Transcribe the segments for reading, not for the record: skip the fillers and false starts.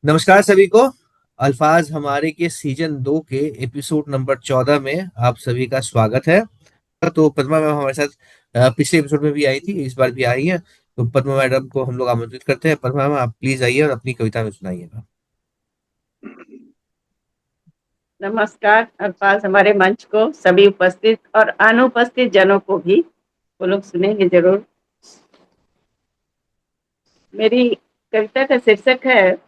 नमस्कार सभी को। अल्फाज हमारे के सीजन 2 के एपिसोड नंबर 14 में आप सभी का स्वागत है। तो पद्मा मैम हमारे साथ पिछले एपिसोड में भी आई थी, इस बार भी आई है। तो पद्मा मैडम को हम लोग आमंत्रित करते हैं। पद्मा मैम, आप प्लीज आइए और अपनी कविता में सुनाइएगा। नमस्कार अल्फाज, हमारे मंच को सभी उपस्थित और अनुपस्थित जनों को भी वो लोग सुनेंगे जरूर। मेरी कविता का शीर्षक है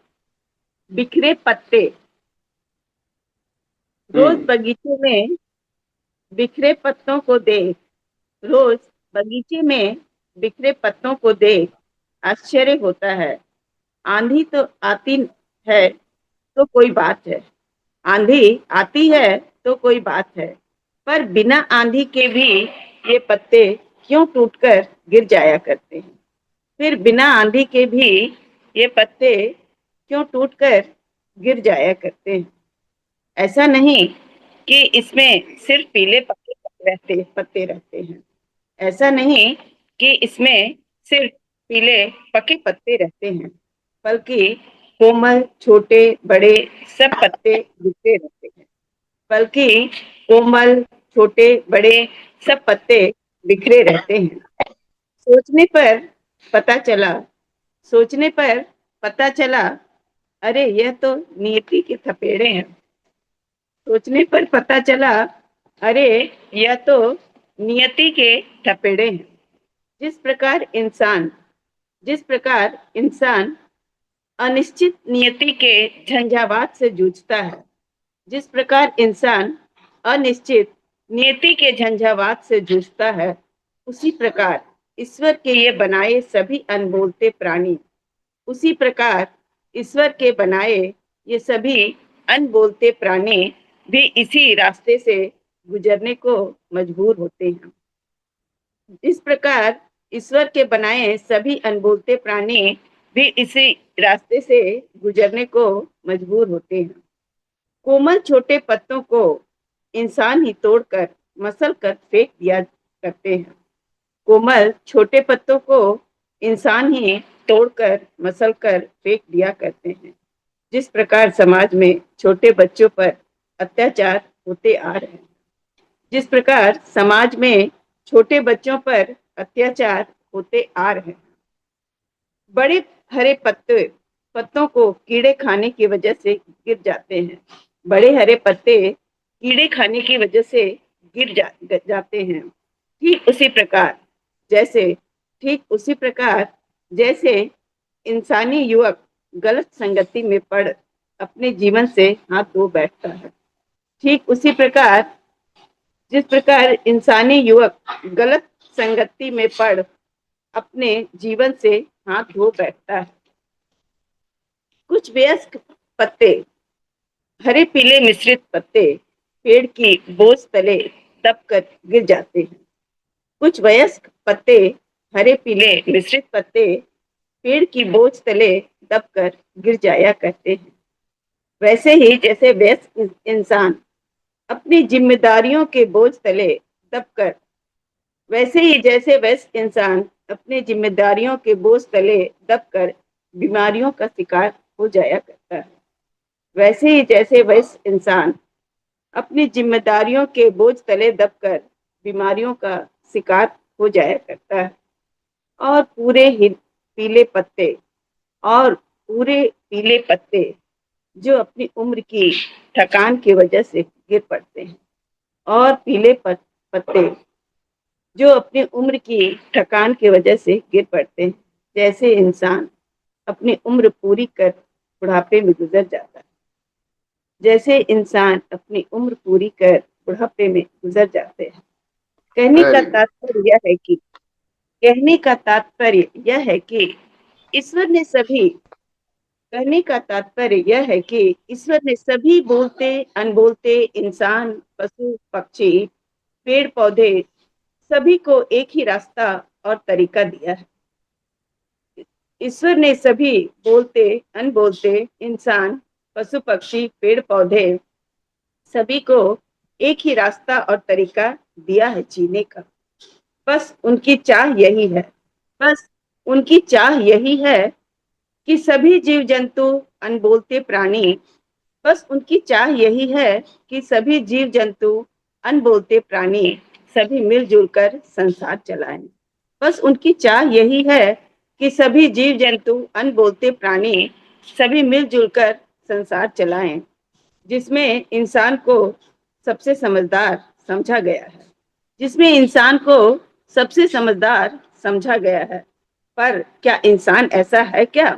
बिखरे पत्ते। रोज बगीचे में बिखरे पत्तों को देख, रोज बगीचे में बिखरे पत्तों को देख आश्चर्य होता है। आंधी तो आती है तो कोई बात है, आंधी आती है तो कोई बात है, पर बिना आंधी के भी ये पत्ते क्यों टूटकर गिर जाया करते हैं। फिर बिना आंधी के भी ये पत्ते क्यों टूटकर गिर जाया करते हैं। ऐसा नहीं कि इसमें सिर्फ पीले पत्ते रहते हैं। ऐसा नहीं कि इसमें सिर्फ पीले पके पत्ते रहते हैं, बल्कि कोमल छोटे बड़े सब पत्ते बिखरे रहते हैं। बल्कि कोमल छोटे बड़े सब पत्ते बिखरे रहते हैं। सोचने पर पता चला सोचने पर पता चला, अरे यह तो नियति के थपेड़े हैं। सोचने पर पता चला, अरे यह तो नियति के थपेड़े हैं। जिस प्रकार इंसान जिस प्रकार इंसान अनिश्चित नियति के झंझावात से जूझता है, जिस प्रकार इंसान अनिश्चित नियति के झंझावात से जूझता है, उसी प्रकार ईश्वर के ये बनाए सभी अनबोलते प्राणी उसी प्रकार ईश्वर के बनाए ये सभी अनबोलते प्राणी भी इसी रास्ते से गुजरने को मजबूर होते हैं। इस प्रकार ईश्वर के बनाए सभी अनबोलते प्राणी भी इसी रास्ते से गुजरने को मजबूर होते हैं। कोमल छोटे पत्तों को इंसान ही तोड़कर मसल कर फेंक दिया करते हैं। कोमल छोटे पत्तों को इंसान ही तोड़कर मसल कर फेंक दिया करते हैं। जिस प्रकार समाज में छोटे बच्चों पर अत्याचार होते आ रहे हैं, जिस प्रकार समाज में छोटे बच्चों पर अत्याचार होते आ रहे हैं। बड़े हरे पत्तों को कीड़े खाने की वजह से गिर जाते हैं। बड़े हरे पत्ते कीड़े खाने की वजह से जाते हैं। ठीक उसी प्रकार जैसे ठीक उसी प्रकार जैसे इंसानी युवक गलत संगति में पड़ अपने जीवन से हाथ धो बैठता है। ठीक उसी प्रकार जिस प्रकार इंसानी युवक गलत संगति में पड़ अपने जीवन से हाथ धो बैठता है। कुछ वयस्क पत्ते, हरे पीले मिश्रित पत्ते पेड़ की बोझ तले दबकर गिर जाते हैं। कुछ वयस्क पत्ते, हरे पीले मिश्रित पत्ते पेड़ की बोझ तले दबकर गिर जाया करते हैं। वैसे ही जैसे वयस्क इंसान अपनी जिम्मेदारियों के बोझ तले दबकर वैसे ही जैसे वयस्क इंसान अपनी जिम्मेदारियों के बोझ तले दबकर बीमारियों का शिकार हो जाया करता है। वैसे ही जैसे वयस्क इंसान अपनी जिम्मेदारियों के बोझ तले दबकर बीमारियों का शिकार हो जाया करता है। और पीले पत्ते और पूरे पीले पत्ते जो अपनी उम्र की थकान की वजह से गिर पड़ते हैं। और पीले पत्ते जो अपनी उम्र की थकान की वजह से गिर पड़ते हैं। जैसे इंसान अपनी उम्र पूरी कर बुढ़ापे में गुजर जाता है। जैसे इंसान अपनी उम्र पूरी कर बुढ़ापे में गुजर जाते हैं। कहने का तात्पर्य यह है कि कहने का तात्पर्य यह है कि ईश्वर ने सभी कहने का तात्पर्य यह है कि ईश्वर ने सभी बोलते अनबोलते इंसान पशु पक्षी पेड़ पौधे सभी को एक ही रास्ता और तरीका दिया है। ईश्वर ने सभी बोलते अनबोलते इंसान पशु पक्षी पेड़ पौधे सभी को एक ही रास्ता और तरीका दिया है जीने का। बस उनकी चाह यही है बस उनकी चाह यही है कि सभी जीव जंतु अनबोलते प्राणी, बस उनकी चाह यही है कि सभी जीव जंतु अनबोलते प्राणी सभी मिलजुल कर संसार चलाएं। बस उनकी चाह यही है कि सभी जीव जंतु अनबोलते प्राणी सभी मिलजुल कर संसार चलाएं, जिसमें इंसान को सबसे समझदार समझा गया है, जिसमें इंसान को सबसे समझदार समझा गया है। पर क्या इंसान ऐसा है क्या?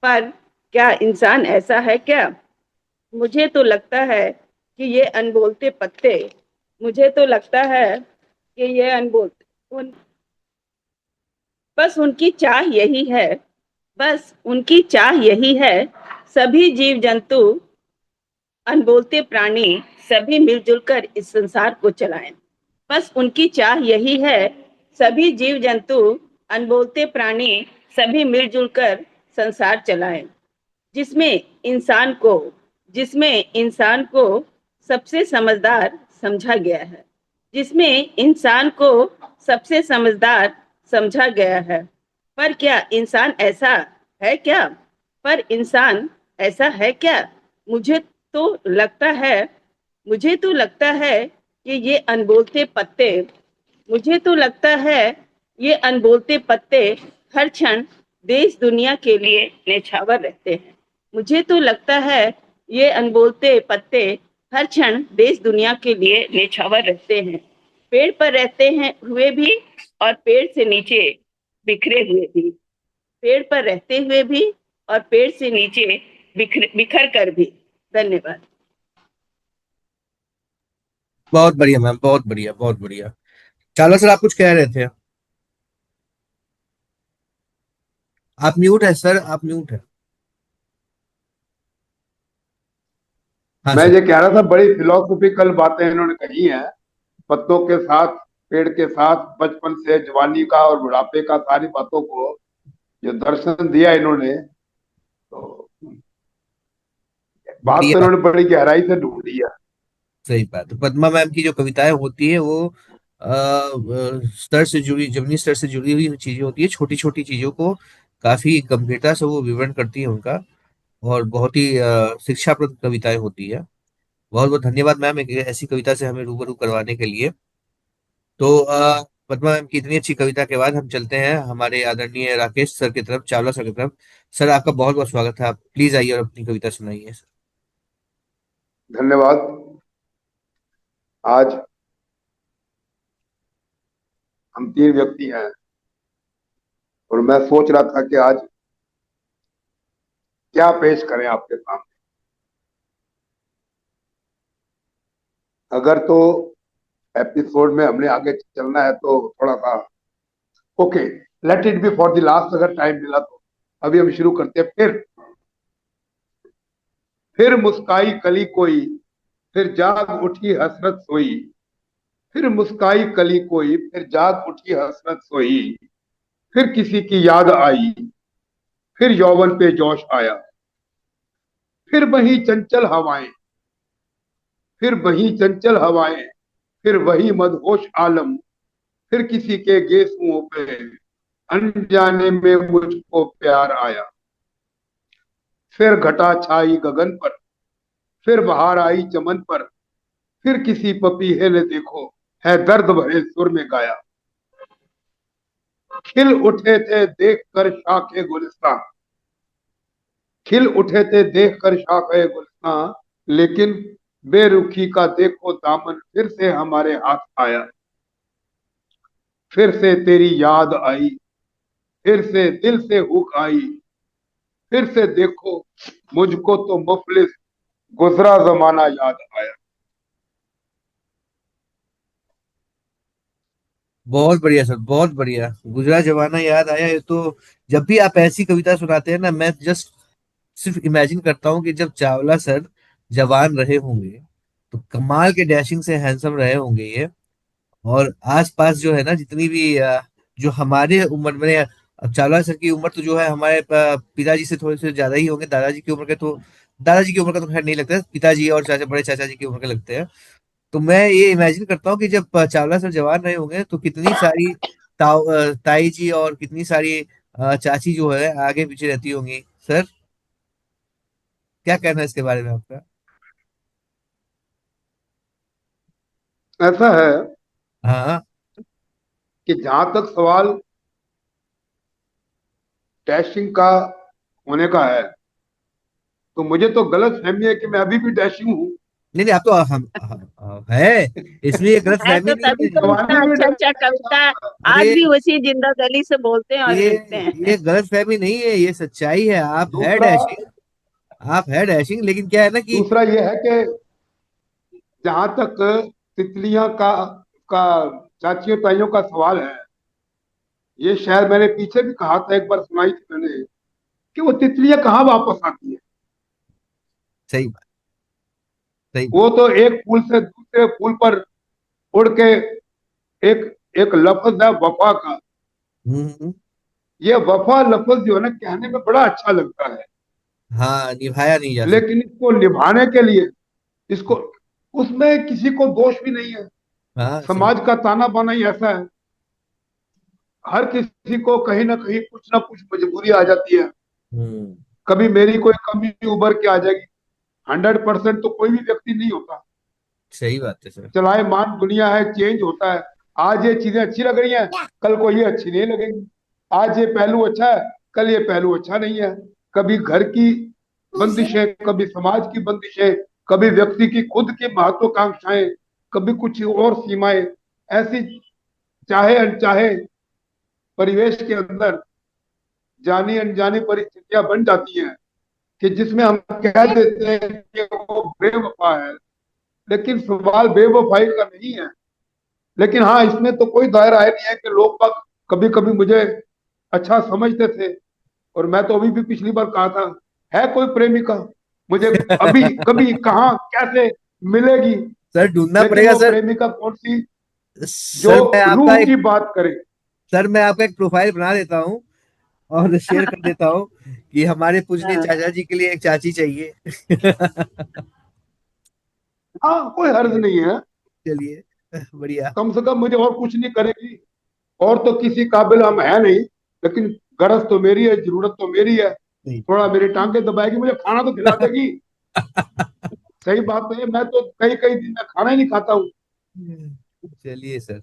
पर क्या इंसान ऐसा है क्या? मुझे तो लगता है कि ये अनबोलते पत्ते, मुझे तो लगता है कि ये अनबोलते उन बस उनकी चाह यही है, बस उनकी चाह यही है, सभी जीव जंतु अनबोलते प्राणी सभी मिलजुल कर इस संसार को चलाएं। बस उनकी चाह यही है, सभी जीव जंतु अनबोलते प्राणी सभी मिलजुल कर संसार चलाएं, जिसमें इंसान को जिसमें इंसान को सबसे समझदार समझा गया है, जिसमें इंसान को सबसे समझदार समझा गया है। पर क्या इंसान ऐसा है क्या? पर इंसान ऐसा है क्या? मुझे तो लगता है मुझे तो लगता है कि ये अनबोलते पत्ते मुझे तो लगता है ये अनबोलते पत्ते हर क्षण देश दुनिया के लिए न्यौछावर रहते हैं। मुझे तो लगता है ये अनबोलते पत्ते हर क्षण देश दुनिया के लिए न्यौछावर रहते हैं, पेड़ पर रहते हैं हुए भी और पेड़ से नीचे बिखरे हुए भी, पेड़ पर रहते हुए भी और पेड़ से नीचे बिखर कर भी। धन्यवाद। बहुत बढ़िया मैम, बहुत बढ़िया, बहुत बढ़िया। चावला सर, आप कुछ कह रहे थे? आप म्यूट है सर, आप म्यूट है। हाँ मैं सर। ये कह रहा था, बड़ी फिलोसफिकल बातें इन्होंने कही हैं। पत्तों के साथ, पेड़ के साथ, बचपन से जवानी का और बुढ़ापे का, सारी बातों को जो दर्शन दिया इन्होंने, तो बात तो बढ़िया। इन्होंने बड़ी गहराई से ढूंढी है। सही बात है। पद्मा मैम की जो कविताएं होती है वो स्तर से जुड़ी, जमीनी स्तर से जुड़ी हुई चीजें होती है, छोटी छोटी चीजों को काफी गंभीरता से वो विवरण करती है उनका। और बहुत ही शिक्षाप्रद कविताएं होती है। बहुत बहुत धन्यवाद मैम एक ऐसी कविता से हमें रूबरू करवाने के लिए। तो पद्मा मैम की इतनी अच्छी कविता के बाद हम चलते हैं हमारे आदरणीय राकेश सर की तरफ, चावला सर की तरफ। सर, आपका बहुत बहुत स्वागत है, आप प्लीज आइए और अपनी कविता सुनाइए। धन्यवाद। आज हम 3 व्यक्ति हैं और मैं सोच रहा था कि आज क्या पेश करें आपके सामने। अगर तो एपिसोड में हमने आगे चलना है तो थोड़ा सा okay, let it be for the last, अगर टाइम मिला तो। अभी हम शुरू करते हैं। फिर मुस्काई कली कोई, फिर जाग उठी हसरत सोई। फिर मुस्काई कली कोई, फिर जाग उठी हसरत सोई। फिर किसी की याद आई, फिर यौवन पे जोश आया। फिर वही चंचल हवाएं, फिर वही चंचल हवाएं, फिर वही मदहोश आलम। फिर किसी के गेसुओं पे अनजाने में मुझको प्यार आया। फिर घटा छाई गगन पर, फिर बहार आई चमन पर। फिर किसी पपीहे ने देखो है दर्द भरे सुर में गाया। खिल उठे थे देख कर शाखे गुलिस्तां, खिल उठे थे देख कर शाखे गुलिस्तां। लेकिन बेरुखी का देखो दामन फिर से हमारे हाथ आया। फिर से तेरी याद आई, फिर से दिल से हुक आई। फिर से देखो मुझको तो मुफलिस गुजरा जमाना याद आया। बहुत बढ़िया सर, बहुत बढ़िया। गुजरा जमाना याद आया, ये तो जब भी आप ऐसी कविता सुनाते हैं ना, मैं जस्ट सिर्फ इमेजिन करता हूँ कि जब चावला सर जवान रहे होंगे तो कमाल के डैशिंग से हैंडसम रहे होंगे ये। और आसपास जो है ना, जितनी भी जो हमारे उम्र में, अब चावला सर की उम्र तो जो है हमारे पिताजी से थोड़े से ज्यादा ही होंगे। दादाजी की उम्र के तो, दादाजी की उम्र का तो खैर नहीं लगता, पिताजी और चाचा, बड़े चाचा जी की उम्र के लगते हैं। तो मैं ये इमेजिन करता हूँ कि जब चावला सर जवान रहे होंगे तो कितनी सारी ताई जी और कितनी सारी चाची जो है आगे पीछे रहती होंगी सर। क्या कहना है इसके बारे में आपका? ऐसा है हाँ। कि जहां तक सवाल डैशिंग का होने का है, तो मुझे तो गलत फहमी है कि मैं अभी भी डैशिंग हूँ। नहीं नहीं, आप तो हम है, इसमें ये गलत है फहमी तो नहीं तभी होनी तो चाहिए। इतना जवानी में अच्छा अच्छा कविता आज अरे भी उसी जिंदा दिली से बोलते हैं और ये लिखते हैं। ये गलत फहमी नहीं है, ये सच्चाई है। आप है दूसरा डैशिंग, आप है डैशिंग, लेकिन क्या है ना कि दूसरा ये है कि जहां तक तितलियां का चाचियों ताइयों का सवाल है, ये शायद मैंने पीछे भी कहा था, एक बार सुनाई थी मैंने, कि वो तितलियां कहाँ वापस आती है। सही बात, सही बात। वो तो एक फूल से दूसरे फूल पर उड़ के, एक एक लफ्ज है वफा का। हम्म। ये वफा लफ्ज जो है ना, कहने में बड़ा अच्छा लगता है, हाँ, निभाया नहीं जा सकता। लेकिन इसको निभाने के लिए, इसको, उसमें किसी को दोष भी नहीं है। हाँ सही। समाज का ताना बाना ही ऐसा है, हर किसी को कहीं ना कुछ मजबूरी आ जाती है। हम्म। कभी मेरी कोई कमी उभर के आ जाएगी। 100% तो कोई भी व्यक्ति नहीं होता। सही बात है सर। चलायमान दुनिया है, चेंज होता है। आज ये चीजें अच्छी लग रही हैं, कल को ये अच्छी नहीं लगेंगी। आज ये पहलू अच्छा है, कल ये पहलू अच्छा नहीं है। कभी घर की बंदिशें, कभी समाज की बंदिशें, कभी व्यक्ति की खुद की महत्वाकांक्षाएं, कभी कुछ और सीमाएं, ऐसी चाहे अनचाहे परिवेश के अंदर जानी अनजानी परिस्थितियां बन जाती हैं, कि जिसमें हम कह देते हैं कि वो बेवफा है। लेकिन सवाल बेवफाई का नहीं है। लेकिन हाँ, इसमें तो कोई दायरा है नहीं है कि लोग बाग कभी कभी मुझे अच्छा समझते थे। और मैं तो अभी भी पिछली बार कहा था, है कोई प्रेमिका मुझे अभी कभी कहाँ कैसे मिलेगी। सर ढूंढना लेकिन पड़ेगा वो सर। प्रेमिका कौन सी, जो सर मैं आपका रूह एक की बात करे। सर मैं आपका एक प्रोफाइल बना देता हूँ और शेयर कर देता हूँ कि हमारे पूजनीय हाँ, चाचा जी के लिए एक चाची चाहिए। हाँ, कोई हर्ज चलिए, नहीं है। चलिए, बढ़िया। कम से कम मुझे और कुछ नहीं करेगी, और तो किसी काबिल हम है नहीं। लेकिन गरज तो मेरी है, जरूरत तो मेरी है। नहीं। थोड़ा मेरी टांगे दबाएगी, मुझे खाना तो खिला देगी। सही बात तो ये, मैं तो कई कई दिन में खाना ही नहीं खाता हूँ। चलिए सर।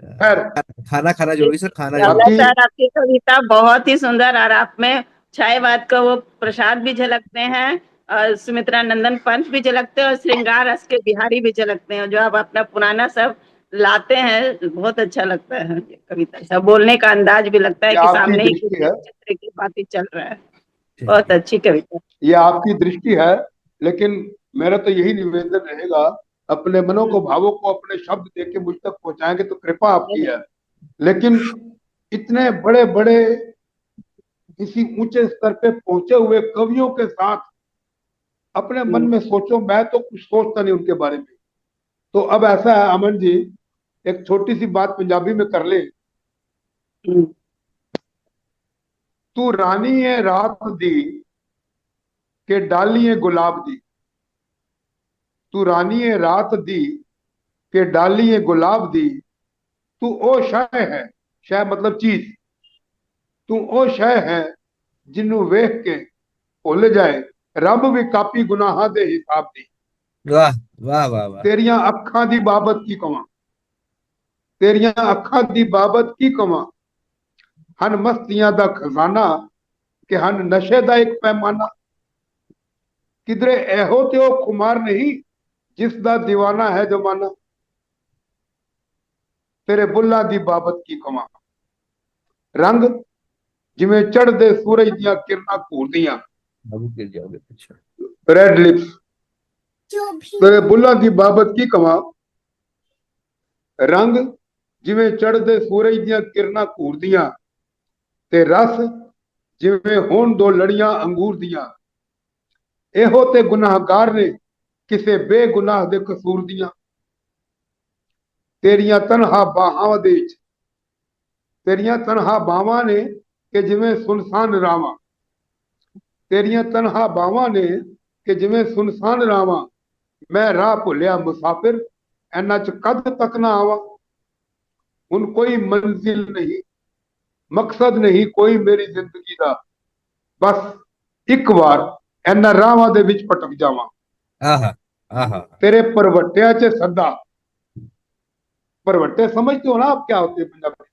खैर, खाना खाना जरूरी सर, खाना रावला जरूरी बाकी है। सर आपकी कविता बहुत ही सुंदर और आप में छायावाद का वो प्रसाद भी झलकते हैं और सुमित्रा नंदन पंथ भी झलकते हैं और श्रृंगार रस के बिहारी भी झलकते हैं। जो आप अपना पुराना सब लाते हैं बहुत अच्छा लगता है। ये कविता सब बोलने का अंदाज भी लगता है ये कि आपकी सामने ही दृष्टि किसी है, चित्र की बातें चल रहा है। बहुत चलिए। अच्छी कविता। ये आपकी दृष्टि है। लेकिन मेरा तो यही निवेदन रहेगा, अपने मनों को, भावों को अपने शब्द दे के मुझ तक पहुंचाएंगे तो कृपा आपकी है। लेकिन इतने बड़े बड़े, किसी ऊंचे स्तर पे पहुंचे हुए कवियों के साथ अपने मन हम्म, में सोचो, मैं तो कुछ सोचता नहीं उनके बारे में। तो अब ऐसा है अमन जी, एक छोटी सी बात पंजाबी में कर ले। हम्म, तू रानी है रात दी के डाली है गुलाब दी। तू रानी है रात दी के डाली है गुलाब दी। तू ओ शय है, शय मतलब चीज। तू ओ शय है जिन्नू वेख के भुल जाए रब भी कापी गुनाह दे हिसाब दी। वाह, वाह, वाह, वाह। तेरिया अखा दी बाबत की कवां, तेरिया अखा दी बाबत की कवां। हन मस्तियां दा खजाना के हन नशे दा एक पैमाना। किधरे एहो त्यो खुमार नहीं जिस दा दीवाना है जमाना। तेरे बुल्ला दी बाबत की कवां। रंग जिवें चढ़दे सूरज दियां किरणां घूरदियां। बाबू गिर जाओगे पीछे। Red lips. तेरे बुल्ला दी बाबत की कवां। रंग जिवें चढ़दे सूरज दियां किरणां घूरदियां। ते रस जिवें होण दो लड़ियां अंगूर दियां। ਇਹੋ ਤੇ ਗੁਨਾਹਗਾਰ ਨੇ ਕਿਸੇ ਬੇਗੁਨਾਹ ਦੇ ਕਸੂਰ ਦੀਆਂ। ਤੇਰੀਆਂ ਤਨਹਾ ਬਾਹਾਂ ਦੇ ਵਿੱਚ, ਤੇਰੀਆਂ ਤਨਹਾ ਬਾਹਾਂ ਨੇ ਕਿ ਜਿਵੇਂ ਸੁਨਸਾਨ ਰਾਵਾਂ। ਤੇਰੀਆਂ ਤਨਹਾ ਬਾਹਾਂ ਨੇ ਕਿ ਜਿਵੇਂ ਸੁਨਸਾਨ ਰਾਵਾਂ। ਮੈਂ ਰਾਹ ਭੁੱਲਿਆ ਮੁਸਾਫਿਰ ਐਨਾ ਚ ਕਦ ਤੱਕ ਨਾ ਆਵਾਂ। ਹੁਣ ਕੋਈ ਮੰਜ਼ਿਲ ਨਹੀਂ, मकसद नहीं कोई मेरी जिंदगी दा, बस एक बार इन्हां राहां दे विच भटक जावां। आहा, आहा। तेरे परवट्टिया च सदा। परवट्टे समझते हो ना आप क्या होते हैं पंजाबी?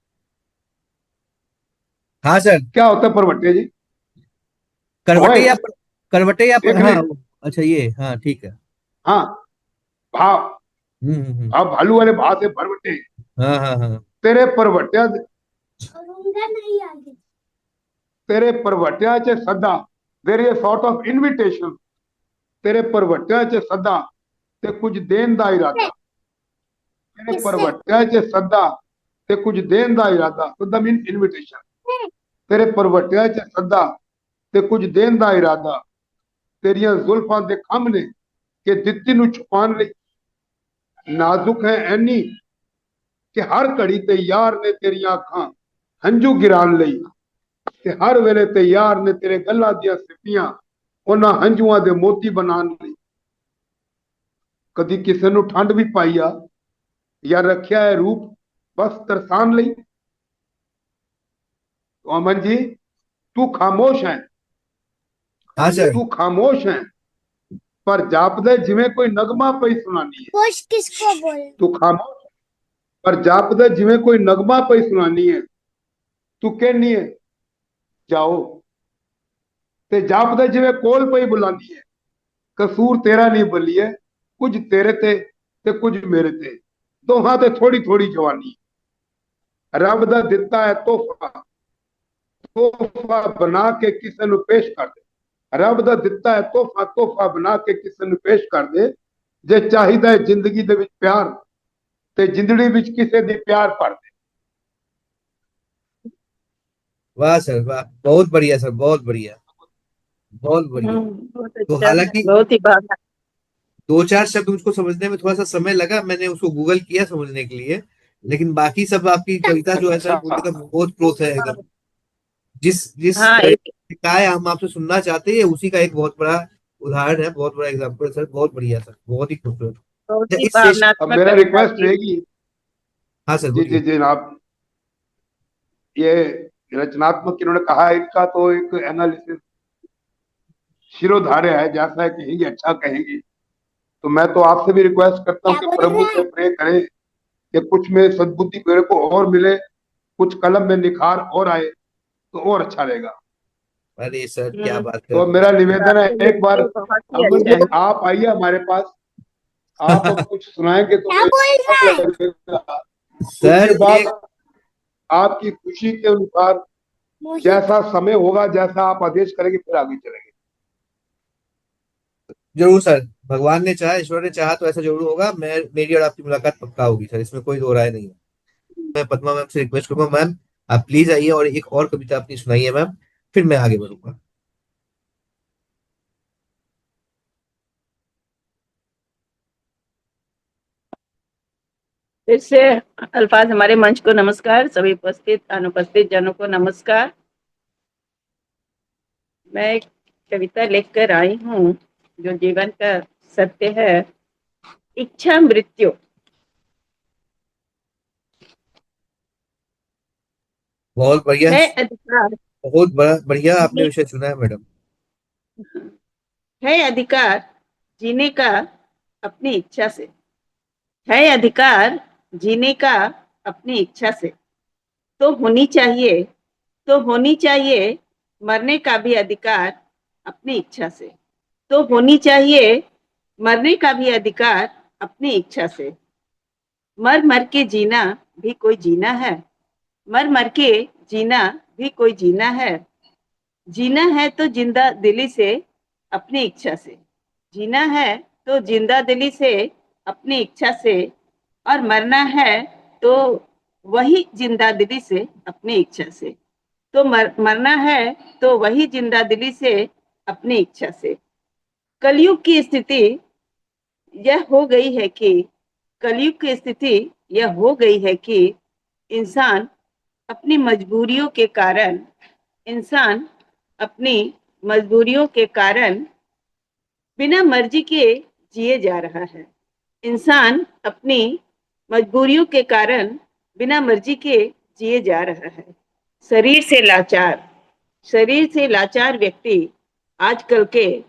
हाँ सर। क्या होता है परवट्टे जी? ओए, करवटे या करवटे या एक हाँ। मिनट। अच्छा, ये हाँ ठीक है। हाँ, भा हम्म। भा भालू वाले भा से भरवट्टे। हाँ हाँ हाँ। तेरे परवट्टिया तेरे परवट्टिया च सदा। There is sort of invitation. तेरे परवट्टिया च सदा ते कुछ देन दा इरादा। तेरे परवट्टिया च सदा ते कुछ देन दा इरादा। सदा मीन इनविटेशन। तेरे परवट्टिया च सदा ते कुछ देन दा इरादा। तेरियां जुल्फां दे खंभ ने कि दित्ती नूं छुपाण लई। नाजुक है ऐनी कि हर घड़ी ते यार ने तेरियां अखां हंझू गिराण लई। ते हर वेले ते यार ने तेरे गल्लां दियां सिप्पियां उन्हां हंझूआं दे मोती बनाण लई। कदी किसे नूं ठंड भी पाई आ या रखिया है रूप बस तरसान लई। तो अमन जी, तू खामोश है। हाँ सर। तू खामोश है पर जापदे जिवें कोई नगमा पई सुनानी है। पोश किसको बोल? तू खामोश है, पर जापदे जिवें कोई नगमा पई सुनानी है। तू कहनी है जाओ, ते जापदे जिवें कोल पई बुलानी है। कसूर तेरा नहीं बलिए, कुछ तेरे ते कुछ मेरे ते। दोहां ते थोड़ी थोड़ी जवानी। रब दा दिता है तोहफा, तोहफा बना के किसे नु पेश कर दे। रब दा दिता है तोहफा, तोहफा बना के किसे नु पेश कर दे। जे चाहिदा है जिंदगी दे विच प्यार ते जिंदड़ी विच किसे दी प्यार भर दे। वाह सर वाह, बहुत बढ़िया सर, बहुत बढ़िया, बहुत बढ़िया। बहुत तो अच्छा, हालांकि बहुत ही भावना। दो चार शब्द मुझको समझने में थोड़ा सा समय लगा, मैंने उसको गूगल किया समझने के लिए। लेकिन बाकी सब आपकी कविता जो है सर, अच्छा, मुझे तो बहुत प्रोत है एकदम। जिस जिस हाँ, तरह एक की काय हम आपसे सुनना चाहते हैं, उसी का एक बहुत बड़ा उदाहरण है, बहुत बड़ा एग्जाम्पल सर, बहुत बढ़िया सर, बहुत ही खूबसूरत। बहुत अच्छा, ही इस सेशन। अब भावनात्मक मेरा कविता रिक्वेस्ट थी। रहेगी। हाँ सर जी जी बोलिए। जी जनाब, ये रचनात्मक इन्होंने कहा है, इनका तो एक एनालिसिस शिरोधार्य है, जैसा है कहेंगे अच्छा कहेंगे। तो मैं तो आपसे भी रिक्वेस्ट करता हूँ क्या कि बोल प्रभु रहा से है? प्रे करें कि कुछ में सद्बुद्धि मेरे को और मिले, कुछ कलम में निखार और आए तो और अच्छा रहेगा। अरे सर क्या हम्म, बात कर तो रहे मेरा निवेदन है, आपके एक बार लिखते बहुत ही अमन अच्छा जी है। आप आइए हमारे पास। आप अब हैं। कुछ सुनाएंगे तो क्या मुझे बोल रहा अच्छा है? लगेगा। सर उसके बाद एक। आपकी खुशी के अनुसार मोहित। जैसा समय होगा, जैसा आप आदेश करेंगे, फिर आगे चलेंगे। जरूर सर, भगवान ने चाहा, ईश्वर ने चाहा तो ऐसा जरूर होगा। मैं मेरी और आपकी मुलाकात पक्का होगी सर, इसमें कोई दो राय नहीं है। मैं पद्मा मैम से रिक्वेस्ट करूंगा, मैम आप प्लीज आइए और एक और कविता अपनी सुनाइए मैम, फिर मैं आगे बढ़ूंगा। फिर से अल्फाज हमारे मंच को नमस्कार, सभी उपस्थित अनुपस्थित जनों को नमस्कार। मैं एक कविता लेकर आई हूँ जो जीवन का सत्य है। इच्छा मृत्यु। बहुत बढ़िया। है अधिकार बहुत बड़ा बढ़िया आपने जीने विषय चुना है मैडम। है अधिकार जीने का अपनी इच्छा से। है अधिकार जीने का अपनी इच्छा से। तो होनी चाहिए, तो होनी चाहिए मरने का भी अधिकार अपनी इच्छा से। तो होनी चाहिए मरने का भी अधिकार अपनी इच्छा से। मर मर के जीना भी कोई जीना है। मर मर के जीना भी कोई जीना है। जीना है तो जिंदा दिली से अपनी इच्छा से। जीना है तो जिंदा दिली से अपनी इच्छा से। और मरना है तो वही जिंदा दिली से अपनी इच्छा से। तो मरना है तो वही जिंदा दिली से अपनी इच्छा से। कलयुग की स्थिति यह हो गई है कि कलयुग की स्थिति यह हो गई है कि इंसान अपनी मजबूरियों के कारण इंसान अपनी मजबूरियों के कारण बिना मर्जी के जिए जा रहा है। इंसान अपनी मजबूरियों के कारण बिना मर्जी के जिए जा रहा है। शरीर से लाचार व्यक्ति आजकल के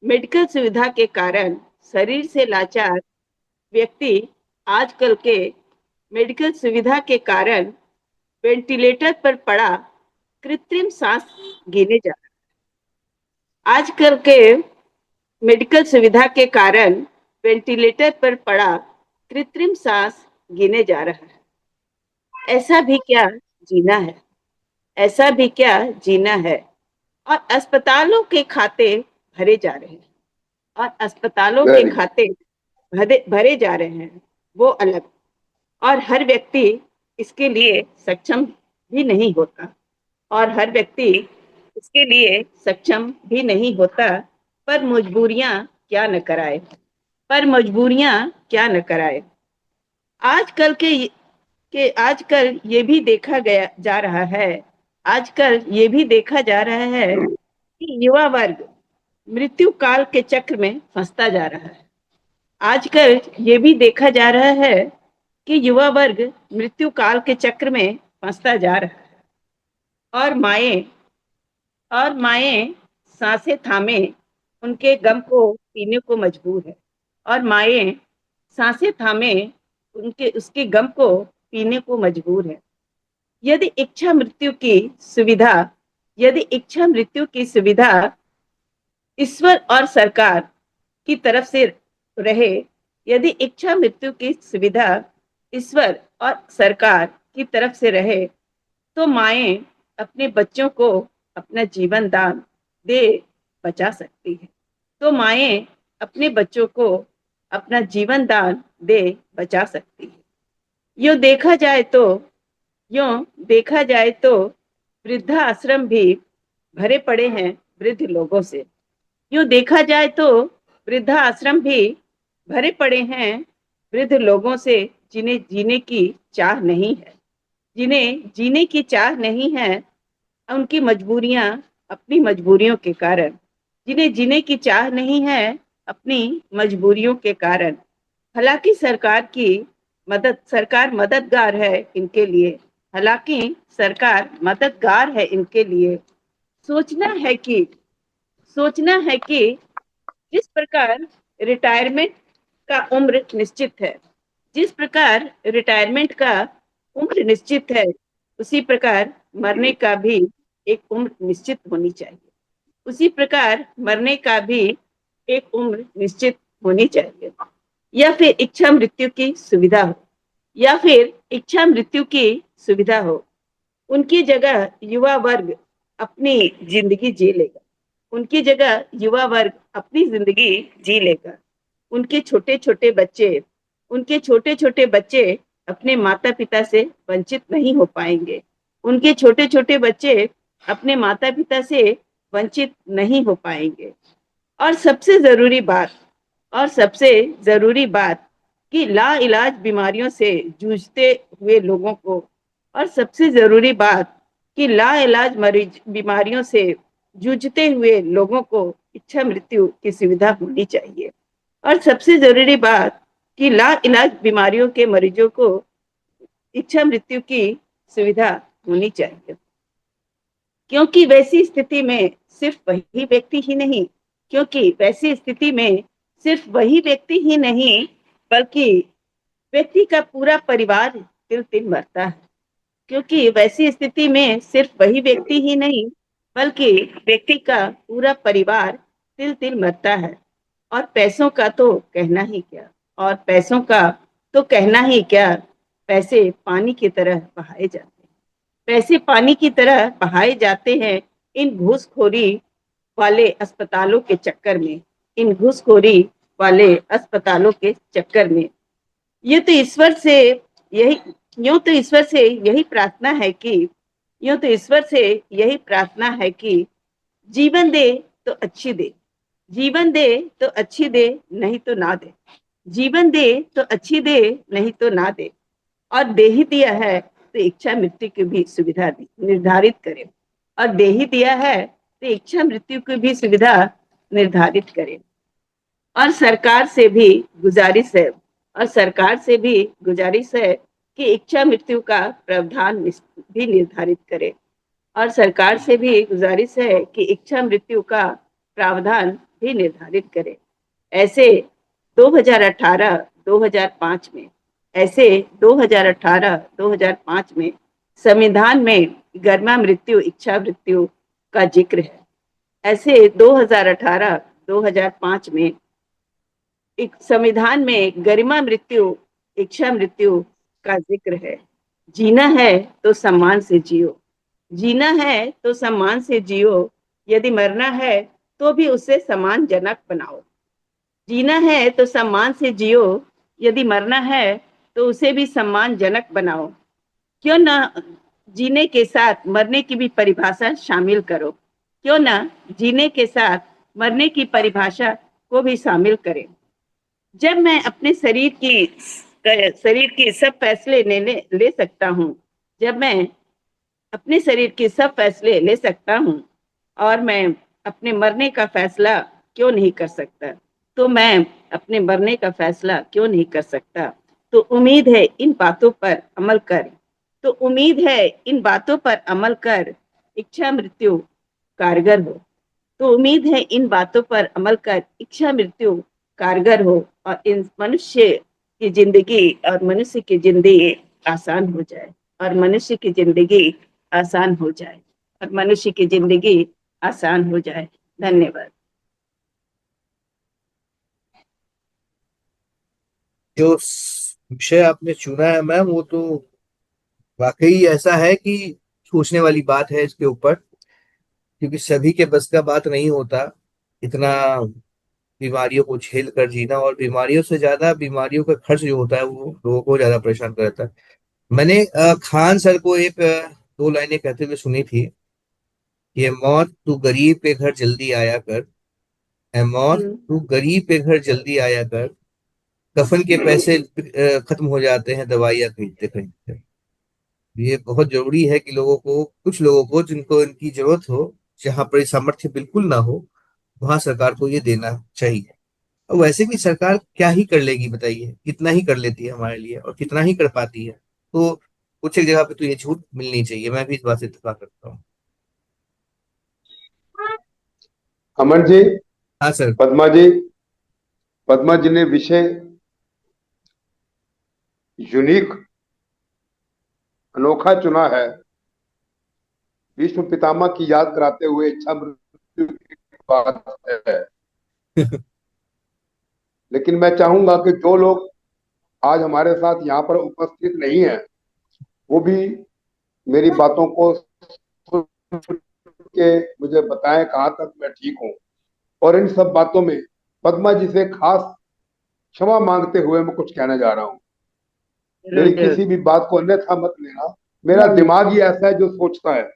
मेडिकल सुविधा के कारण शरीर से लाचार व्यक्ति आजकल के मेडिकल सुविधा के कारण वेंटिलेटर पर पड़ा कृत्रिम सांस गिने जा रहा है। आजकल के मेडिकल सुविधा के कारण वेंटिलेटर पर पड़ा कृत्रिम सांस गिने जा रहा है। ऐसा भी क्या जीना है? ऐसा भी क्या जीना है? और अस्पतालों के खाते भरे जा रहे हैं, और अस्पतालों के वेरी खाते भरे जा रहे हैं, वो अलग। और हर व्यक्ति इसके लिए सक्षम भी नहीं होता, और हर व्यक्ति इसके लिए सक्षम भी नहीं होता। पर मजबूरियां क्या न कराए, पर मजबूरियां क्या न कराए। आजकल आजकल ये भी देखा गया जा रहा है, आजकल ये भी देखा जा रहा है कि युवा वर्ग मृत्यु काल के चक्र में फंसता जा रहा है। आजकल ये भी देखा जा रहा है कि युवा वर्ग मृत्यु काल के चक्र में फंसता जा रहा है। और माएं सांसें थामे उनके गम को पीने को मजबूर है। और माएं सांसें थामे उसके गम को पीने को मजबूर है। यदि इच्छा मृत्यु की सुविधा यदि इच्छा मृत्यु की सुविधा ईश्वर और सरकार की तरफ से रहे, यदि इच्छा मृत्यु की सुविधा ईश्वर और सरकार की तरफ से रहे, तो माएं अपने बच्चों को अपना जीवन दान दे बचा सकती है। तो माएं अपने बच्चों को अपना जीवन दान दे बचा सकती है। यूं देखा जाए तो वृद्धा आश्रम भी भरे पड़े हैं वृद्ध लोगों से। यूं देखा जाए तो वृद्धा आश्रम भी भरे पड़े हैं वृद्ध लोगों से, जिन्हें जीने की चाह नहीं है, जिन्हें जीने की चाह नहीं है। उनकी मजबूरियां अपनी मजबूरियों के कारण, जिन्हें जीने की चाह नहीं है अपनी मजबूरियों के कारण। हालांकि सरकार मददगार है इनके लिए, हालांकि सरकार मददगार है इनके लिए। सोचना है कि सोचना है कि जिस प्रकार रिटायरमेंट का उम्र निश्चित है, जिस प्रकार रिटायरमेंट का उम्र निश्चित है, उसी प्रकार मरने का भी एक उम्र निश्चित होनी चाहिए। उसी प्रकार मरने का भी एक उम्र निश्चित होनी चाहिए। या फिर इच्छा मृत्यु की सुविधा हो, या फिर इच्छा मृत्यु की सुविधा हो। उनकी जगह युवा वर्ग अपनी जिंदगी जी लेगा, उनकी जगह युवा वर्ग अपनी जिंदगी जी लेगा। उनके छोटे छोटे बच्चे उनके छोटे छोटे बच्चे अपने माता पिता से वंचित नहीं हो पाएंगे। उनके छोटे छोटे बच्चे अपने माता पिता से वंचित नहीं हो पाएंगे। और सबसे जरूरी बात कि लाइलाज बीमारियों से जूझते हुए लोगों को और सबसे जरूरी बात कि लाइलाज बीमारियों से जूझते हुए लोगों को इच्छा मृत्यु की सुविधा होनी चाहिए। और सबसे जरूरी बात कि लाइलाज बीमारियों के मरीजों को इच्छा मृत्यु की सुविधा होनी चाहिए। क्योंकि वैसी स्थिति में सिर्फ वही व्यक्ति ही नहीं क्योंकि वैसी स्थिति में सिर्फ वही व्यक्ति ही नहीं बल्कि व्यक्ति का पूरा परिवार तिल तिल मरता है। क्योंकि वैसी स्थिति में सिर्फ वही व्यक्ति ही नहीं बल्कि व्यक्ति का पूरा परिवार तिल तिल मरता है। और पैसों का तो कहना ही क्या और पैसों का तो कहना ही क्या पैसे पानी की तरह बहाए जाते हैं। पैसे पानी की तरह बहाए जाते हैं इन घूसखोरी वाले अस्पतालों के चक्कर में, इन घूसखोरी वाले अस्पतालों के चक्कर में। ये तो ईश्वर से यही यूं तो ईश्वर से यही प्रार्थना है कि यूं तो ईश्वर से यही प्रार्थना है कि जीवन दे तो अच्छी दे, जीवन दे तो अच्छी दे, नहीं तो ना दे। जीवन दे तो अच्छी दे, नहीं तो ना दे। और दे ही दिया है तो इच्छा मृत्यु की भी सुविधा निर्धारित करे। और दे ही दिया है तो इच्छा मृत्यु की भी सुविधा निर्धारित करे। और सरकार से भी गुजारिश है कि इच्छा मृत्यु का प्रावधान भी निर्धारित करे। और सरकार से भी गुजारिश है कि इच्छा मृत्यु का प्रावधान भी निर्धारित करे। ऐसे 2018-2005 में ऐसे 2018-2005 में संविधान में गरिमा मृत्यु इच्छा मृत्यु का जिक्र है। ऐसे 2018-2005 में एक संविधान में गरिमा मृत्यु इच्छा मृत्यु का जिक्र है। जीना है तो सम्मान से जियो, जीना है तो सम्मान से जियो, यदि मरना है तो भी उसे सम्मानजनक बनाओ। जीना है तो सम्मान से जियो, यदि मरना है तो उसे भी सम्मानजनक बनाओ। क्यों ना जीने के साथ मरने की भी परिभाषा शामिल करो, क्यों ना जीने के साथ मरने की परिभाषा को भी शामिल करें। जब मैं अपने शरीर की सब फैसले ले सकता हूँ, जब मैं अपने शरीर के सब फैसले ले सकता हूँ और मैं अपने मरने का फैसला क्यों नहीं कर सकता, तो मैं अपने मरने का फैसला क्यों नहीं कर सकता। तो उम्मीद है इन बातों पर अमल कर, तो उम्मीद है इन बातों पर अमल कर, इच्छा मृत्यु कारगर हो। तो उम्मीद है इन बातों पर अमल कर, इच्छा मृत्यु कारगर हो और इन मनुष्य की जिंदगी आसान हो जाए, और मनुष्य की जिंदगी आसान हो जाए, और मनुष्य की जिंदगी आसान हो जाए। धन्यवाद। जो विषय आपने चुना है मैम, वो तो वाकई ऐसा है कि सोचने वाली बात है इसके ऊपर, क्योंकि सभी के बस का बात नहीं होता इतना बीमारियों को झेल कर जीना। और बीमारियों से ज्यादा बीमारियों का खर्च जो होता है वो लोगों को ज्यादा परेशान करता है। मैंने खान सर को एक दो लाइनें कहते हुए सुनी थी कि "ए मौत तू गरीब के घर जल्दी आया कर, ए मौत तू गरीब के घर जल्दी आया कर, कफन के पैसे खत्म हो जाते हैं दवाइयाँ खरीदते खरीदते"। ये बहुत जरूरी है कि लोगों को, कुछ लोगों को जिनको इनकी जरूरत हो, जहां पर ये सामर्थ्य बिल्कुल ना हो, वहां सरकार को ये देना चाहिए। और वैसे भी सरकार क्या ही कर लेगी बताइए, कितना ही कर लेती है हमारे लिए और कितना ही कर पाती है। तो कुछ एक जगह पे तो ये छूट मिलनी चाहिए, मैं भी इस बात से इत्तेफाक करता हूँ। अमन जी, हाँ सर। पद्मा जी, पद्मा जी ने विषय यूनिक, अनोखा चुना है। विश्व पितामह की याद कराते हुए इच्छा मृत्यु की बात है। लेकिन मैं चाहूंगा कि जो लोग आज हमारे साथ यहाँ पर उपस्थित नहीं है, वो भी मेरी बातों को सुन के मुझे बताएं कहाँ तक मैं ठीक हूँ। और इन सब बातों में पद्मा जी से खास क्षमा मांगते हुए मैं कुछ कहने जा रहा हूँ। मेरी किसी भी बात को अन्यथा मत लेना, मेरा दिमाग ही ऐसा है जो सोचता है।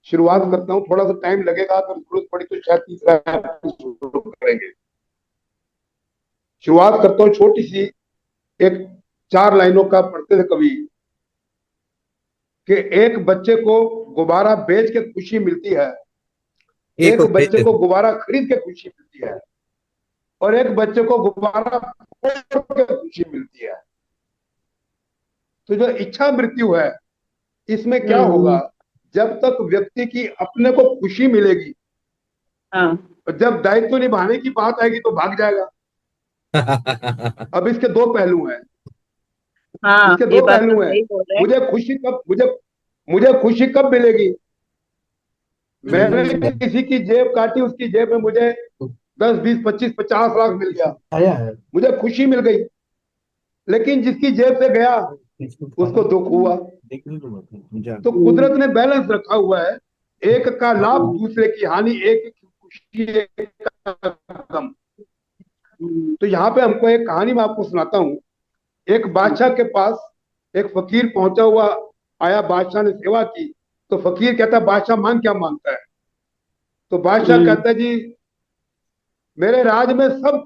शुरुआत करता हूँ, थोड़ा सा टाइम लगेगा, अगर जरूरत पड़ी तो शायद तीसरा एपिसोड शुरू करेंगे। शुरुआत करता हूँ छोटी सी, एक 4 लाइनों का पढ़ते थे कवि कि एक बच्चे को गुब्बारा बेच के खुशी मिलती है, एक एक और बच्चे भेज को गुब्बारा खरीद के खुशी मिलती है, और एक बच्चे को गुब्बारा फोड़ के खुशी मिलती है। तो जो इच्छा मृत्यु है, इसमें क्या होगा, जब तक व्यक्ति की अपने को खुशी मिलेगी, और जब दायित्व निभाने की बात आएगी तो भाग जाएगा। अब इसके दो पहलू हैं, इसके ये दो बात तो पहलू हैं। सही बोल रहे हैं। मुझे खुशी कब मिलेगी? मैंने किसी की जेब काटी, उसकी जेब में मुझे 10, 20, 25, 50 लाख मिल गया, आया है। मुझे खुशी मिल गई। लेकिन जिसकी जेब से गया उसको दुख हुआ। तो कुदरत ने बैलेंस रखा हुआ है, एक का लाभ दूसरे की हानि, एक की खुशी एक का गम। तो यहाँ पे हमको एक कहानी मैं आपको सुनाता हूँ। एक बादशाह के पास एक फकीर पहुंचा हुआ आया, बादशाह ने सेवा की। तो फकीर कहता है, बादशाह मांग क्या मांगता है? तो बादशाह कहता है, जी मेरे राज में सब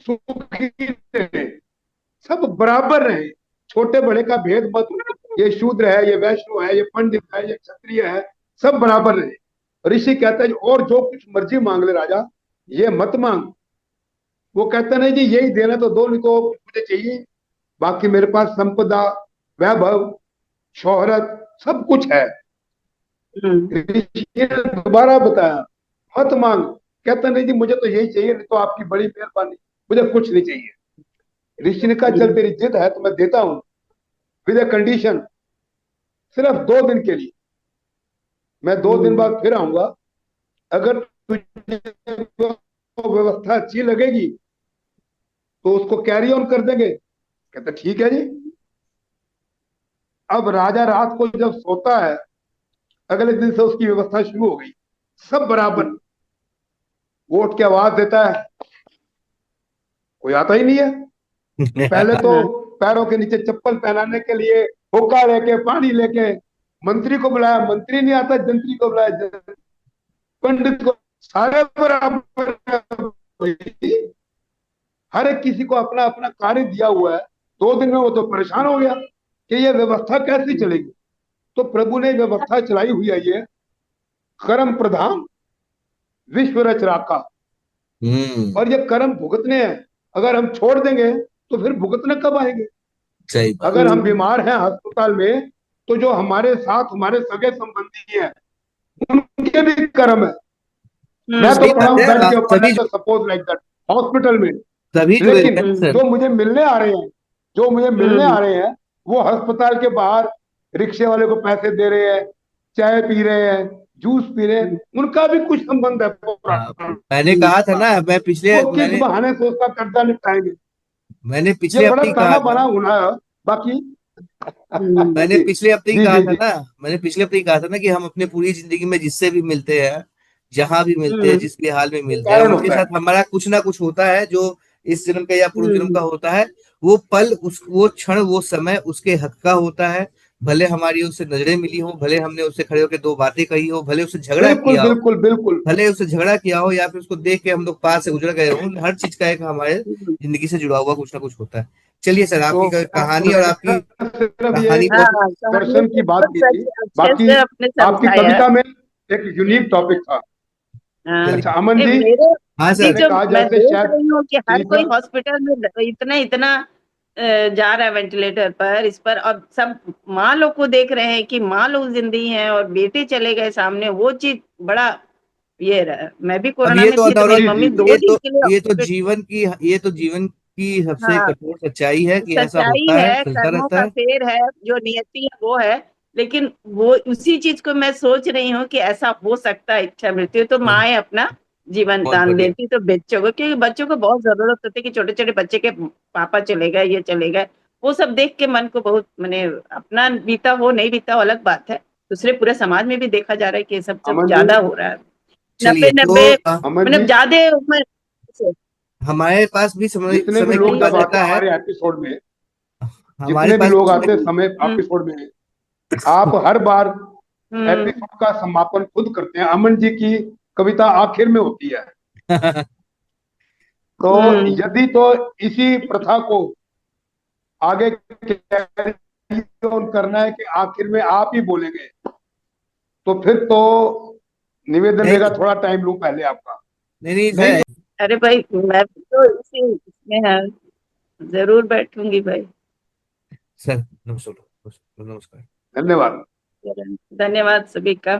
सुखी रहे, सब बराबर रहे, छोटे बड़े का भेद मत हो, ये शूद्र है, ये वैष्णव है, ये पंडित है, ये क्षत्रिय है, सब बराबर रहे। ऋषि कहता है, और जो कुछ मर्जी मांग ले राजा, ये मत मांग। वो कहता नहीं जी, यही देना तो दो, नहीं तो मुझे चाहिए, बाकी मेरे पास संपदा, वैभव, शोहरत सब कुछ है। ऋषि ने दोबारा बताया, मत मांग। कहता नहीं जी, मुझे तो यही चाहिए, नहीं तो आपकी बड़ी मेहरबानी, मुझे कुछ नहीं चाहिए। ऋषि ने कहा चल तेरी जिद है तो मैं देता हूं, विद ए कंडीशन, सिर्फ 2 दिन के लिए। मैं 2 दिन बाद फिर आऊंगा, अगर तुझे वो व्यवस्था अच्छी लगेगी तो उसको कैरी ऑन कर देंगे। कहता ठीक है जी। अब राजा रात को जब सोता है, अगले दिन से उसकी व्यवस्था शुरू हो गई, सब बराबर। वो उठ के आवाज देता है, कोई आता ही नहीं है। पहले तो पैरों के नीचे चप्पल पहनाने के लिए हुक्का लेके, पानी लेके मंत्री को बुलाया, मंत्री नहीं आता, जंत्री को बुलाया, पंडित को, सारे बराबर। हर एक किसी को अपना अपना कार्य दिया हुआ है। 2 दिन में वो तो परेशान हो गया कि ये व्यवस्था कैसे चलेगी। तो प्रभु ने व्यवस्था चलाई हुई है, ये कर्म प्रधान विश्व रच राका। और ये कर्म भुगतने हैं, अगर हम छोड़ देंगे तो फिर भुगतने कब आएंगे। सही बात। अगर हम बीमार हैं अस्पताल में, तो जो हमारे साथ हमारे सगे संबंधी हैं, उनके भी कर्म है। मैं तो सही पड़ा बात हूं है। बेड के ऊपर, सभी let suppose like that, hospital में। सभी जुड़े हुए लेकिन हैं सर। जो मुझे मिलने आ रहे हैं, जो मुझे मिलने आ रहे हैं, वो अस्पताल के बाहर रिक्शे वाले को पैसे दे रहे हैं, चाय पी रहे हैं, जूस पी रहे हैं, उनका भी कुछ संबंध है मैंने कहा था ना, वो किस बहाने से उसका कर्जा निपटाएंगे। ये मैंने बड़ा पिछले कहा ताना था। बाना होना है। बाकी मैंने जी पिछले हफ्ते ही जी कहा जी था जी। ना मैंने पिछले हफ्ते ही कहा था ना कि हम अपने पूरी जिंदगी में जिससे भी मिलते हैं, जहां भी मिलते हैं, जिस भी हाल में मिलते हैं, कारण उनके होता है। साथ हमारा कुछ ना कुछ होता है जो इस जन्म का या पूर्व जन्म का होता है। वो पल, उस वो क्षण, वो समय उसके हक का होता है। भले हमारी उससे नजरें मिली हो, भले हमने उससे खड़े होकर दो बातें कही हो, भले उससे झगड़ा बिल्कुल किया हो, बिल्कुल बिल्कुल। भले उससे झगड़ा किया हो, या फिर उसको देख के हम लोग पास से गुजर गए हो, हर चीज का एक हमारे जिंदगी से जुड़ा हुआ कुछ ना कुछ होता है। चलिए सर, आपकी तो कहानी और आपकी सिर्फ ये कहानी बहुत। हाँ, कहानी दर्शन की बात बिल्कुल की सच, थी। अच्छे बाकी से आपने आपकी समझाया। कविता में एक यूनिक टॉपिक था। हाँ, अच्छा चलिए। अमन नहीं, जी, मेरे हाँ भी सर। मैंने जो कहा मैं जैसे देख शायद रही हूँ कि हर कोई सीजन, हॉस्पिटल में इतना इतना जा रहा है वेंटिलेटर पर, इस पर, और सब माँ लोग को देख रहे हैं कि माँ लोग जिंदी हैं और बेटे चले गए सामने, वो चीज बड़ा ये रहा। मैं भी अब कोरोना ये में तो थी तो मेरी जी मम्मी जी जी, दो दिन के लिए ये तो जीवन की सबसे हाँ, कठोर सच्चाई है कि ऐसा सच्चाई होता है, है, चलता कर्मों रहता का है। फेर है, जो नियति है वो है। लेकिन वो उसी चीज को मैं सोच रही हूँ कि ऐसा हो सकता है, इच्छा मृत्यु तो बहुत माए अपना जीवन बहुत दान बढ़िया। देती तो बच्चों को, क्योंकि बच्चों को बहुत जरूरत होती है कि छोटे छोटे बच्चे के पापा चले गए, ये चले गए, वो सब देख के मन को बहुत, मैंने अपना बीता हो नहीं बीता हो अलग बात है, दूसरे पूरे समाज में भी देखा जा रहा है कि ये सब सब अमन जी, ज्यादा हो रहा है। नब्बे चलिए तो नब्बे अमन मतलब जी, ज्यादा उम्र से। हमारे पास भी समय जितने भी समय लोग कम जब आते बचता हैं है। हमारे एपिसोड में, हमारे जितने भी पास लोग भी आते हैं समय हम्म एपिसोड में, आप हर बार हम्म एपिसोड का समापन खुद करते हैं। अमन जी की कविता आखिर में होती है। समय। तो हम्म यदि तो इसी प्रथा को आगे कैरी ऑन करना है कि आखिर में आप ही बोलेंगे, तो फिर तो निवेदन रहेगा, नहीं थोड़ा टाइम लूं पहले आपका। नहीं नहीं नहीं सर। अरे भाई, मैं भी तो इसी इसमें है, जरूर बैठूंगी भाई। सर नमस्कार, नमस्कार। धन्यवाद। धन्यवाद सभी का।